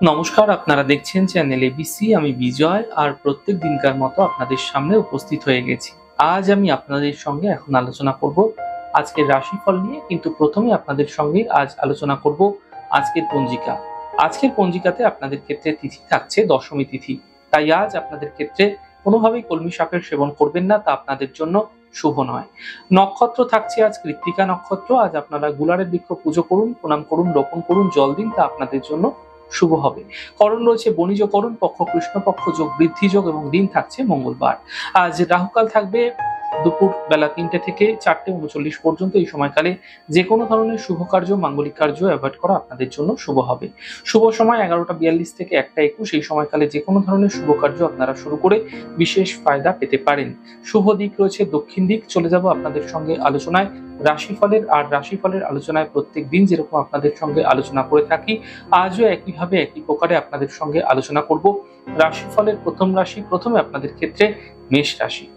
নমস্কার, আপনারা দেখছেন চ্যানেল এবিসি। আমি বিজয়, আর প্রত্যেক দিনকার মতো আপনাদের সামনে উপস্থিত হয়ে গেছি। আজ আমি আপনাদের সঙ্গে এখন আলোচনা করব আজকের রাশিফল নিয়ে, কিন্তু প্রথমে আপনাদের সঙ্গে আজ আলোচনা করব আজকের পঞ্জিকা। আজকের পঞ্জিকাতে আপনাদের ক্ষেত্রে তিথি থাকছে দশমী তিথি, তাই আজ আপনাদের ক্ষেত্রে কোনোভাবেই কলমি শাকের সেবন করবেন না, তা আপনাদের জন্য শুভ নয়। নক্ষত্র থাকছে আজ কৃত্তিকা নক্ষত্র। আজ আপনারা গুলারের বৃক্ষ পুজো করুন, প্রণাম করুন, রোপণ করুন, জল দিন, তা আপনাদের জন্য শুভ হবে। করণ রয়েছে বণিজ করণ, পক্ষ কৃষ্ণপক্ষ যোগ, বৃদ্ধি যোগ, এবং দিন থাকছে মঙ্গলবার। আজ রাহুকাল থাকবে দুপুর বেলা 3টে থেকে 4টে 39 পর্যন্ত। এই সময়কালে যে কোনো ধরনের শুভ কার্য, মাঙ্গলিক কার্য অ্যাভয়েড করা আপনাদের জন্য শুভ হবে। শুভ সময় 11টা 42 থেকে 1টা 21। এই সময়কালে যে কোনো ধরনের শুভ কার্য আপনারা শুরু করে বিশেষ ফায়দা পেতে পারেন। শুভ দিক রয়েছে দক্ষিণ দিক। চলে যাব আপনাদের সঙ্গে আলোচনায় রাশিফলের। আর রাশিফলের আলোচনায় প্রত্যেক দিন যেরকম আপনাদের সঙ্গে আলোচনা করে থাকি, আজও একইভাবে একই প্রকারে আপনাদের সঙ্গে আলোচনা করব রাশিফলের প্রথম রাশি। প্রথমে আপনাদের ক্ষেত্রে মেষ রাশি।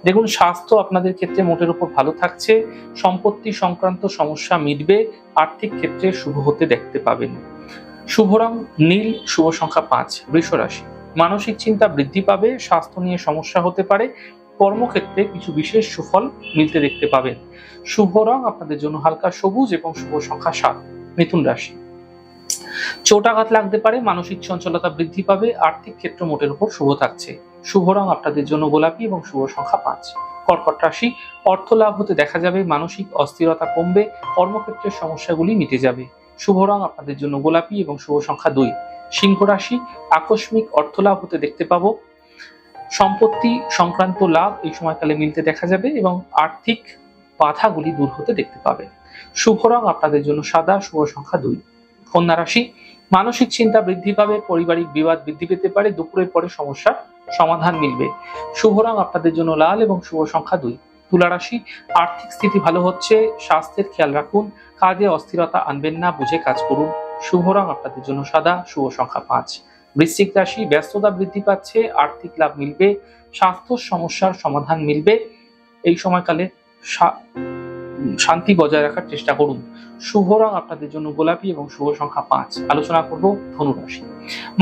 দেখুন, স্বাস্থ্য আপনাদের ক্ষেত্রে মোটের উপর ভালো থাকছে। সম্পত্তি সংক্রান্ত সমস্যা মিটবে। আর্থিক ক্ষেত্রে শুভ হতে দেখতে পাবেন। শুভ রং নীল, শুভ সংখ্যা 5। বৃষ রাশি। মানসিক চিন্তা বৃদ্ধি পাবে। স্বাস্থ্য নিয়ে সমস্যা হতে পারে। কর্মক্ষেত্রে কিছু বিশেষ সুফল মিলতে দেখতে পাবেন। শুভ রং আপনাদের জন্য হালকা সবুজ এবং শুভ সংখ্যা 7। মিথুন রাশি। চোট আঘাত লাগতে পারে। মানসিক চঞ্চলতা বৃদ্ধি পাবে। আর্থিক ক্ষেত্র মোটের উপর শুভ থাকছে। শুভ রং আপনাদের জন্য গোলাপি এবং শুভ সংখ্যা 5। কর্কট রাশি। অর্থ লাভ হতে দেখা যাবে। মানসিক অস্থিরতা কমবে। কর্মক্ষেত্রের সমস্যাগুলি মিটে যাবে। শুভ রং আপনাদের জন্য গোলাপি এবং শুভ সংখ্যা 2। সিংহ রাশি। আকস্মিক অর্থ লাভ হতে দেখতে পাবো। সম্পত্তি সংক্রান্ত লাভ এই সময়কালে মিলতে দেখা যাবে এবং আর্থিক বাধাগুলি দূর হতে দেখতে পাবে। শুভ রং আপনাদের জন্য সাদা, শুভ সংখ্যা 2। কন্যা রাশি। মানসিক চিন্তা বৃদ্ধি পাবে। পারিবারিক বিবাদ বৃদ্ধি পেতে পারে। দুপুরের পরে সমস্যার সমাধান মিলবে। শুভ রং আপনাদের জন্য লাল এবং শুভ সংখ্যা 2। তুলা রাশি। আর্থিক স্থিতি ভালো হচ্ছে। স্বাস্থ্যের খেয়াল রাখুন। কাজে অস্থিরতা আনবেন না, বুঝে কাজ করুন। শুভ রং আপনাদের জন্য সাদা, শুভ সংখ্যা 5। বৃশ্চিক রাশি। ব্যস্ততা বৃদ্ধি পাচ্ছে। আর্থিক লাভ মিলবে। স্বাস্থ্য সমস্যার সমাধান মিলবে। এই সময়কালে শান্তি বজায় রাখার চেষ্টা করুন। শুভ রং আপনাদের জন্য গোলাপি এবং শুভ সংখ্যা 5। আলোচনা করব ধনু রাশি।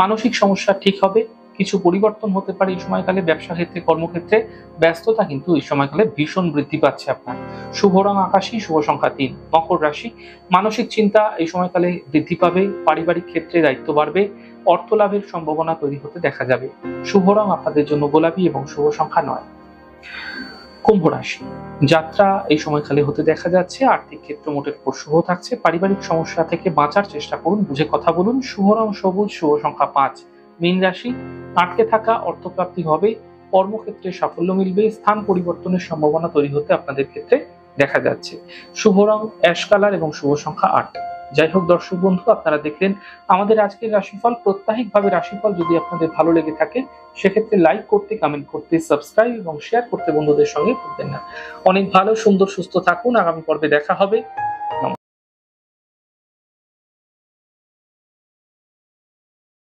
মানসিক সমস্যা ঠিক হবে। কিছু পরিবর্তন হতে পারে এই সময়কালে। ব্যবসা ক্ষেত্রে, কর্মক্ষেত্রে ব্যস্ততা কিন্তু এই সময়কালে ভীষণ বৃদ্ধি পাচ্ছে আপনার। শুভ রং আকাশী, শুভ সংখ্যা 3। মকর রাশি। মানসিক চিন্তা এই সময়কালে বৃদ্ধি পাবে। পারিবারিক ক্ষেত্রে দায়িত্ব বাড়বে। অর্থ লাভের সম্ভাবনা তৈরি হতে দেখা যাবে। শুভ রং আপনাদের জন্য গোলাপি এবং শুভ সংখ্যা 9। কুম্ভ রাশি। যাত্রা এই সময়কালে হতে দেখা যাচ্ছে। আর্থিক ক্ষেত্র মোটের উপর শুভ থাকছে। পারিবারিক সমস্যা থেকে বাঁচার চেষ্টা করুন, বুঝে কথা বলুন। শুভ রং সবুজ, শুভ সংখ্যা 5। মীন রাশি। আটকে থাকা অর্থপ্রাপ্তি হবে। কর্মক্ষেত্রে সাফল্য মিলবে। স্থান পরিবর্তনের সম্ভাবনা তৈরি হতে আপনাদের ক্ষেত্রে দেখা যাচ্ছে। শুভ রং অ্যাশ কালার এবং শুভ সংখ্যা 8। যাই হোক দর্শক বন্ধু, আপনারা দেখলেন আমাদের আজকের রাশিফল। প্রত্যাহিকভাবে রাশিফল যদি আপনাদের ভালো লেগে থাকে, সেক্ষেত্রে লাইক করতে, কমেন্ট করতে, সাবস্ক্রাইব এবং শেয়ার করতে বন্ধুদের সঙ্গে ভুলবেন না। অনেক ভালো, সুন্দর, সুস্থ থাকুন। আগামী পর্বে দেখা হবে। নমস্কার।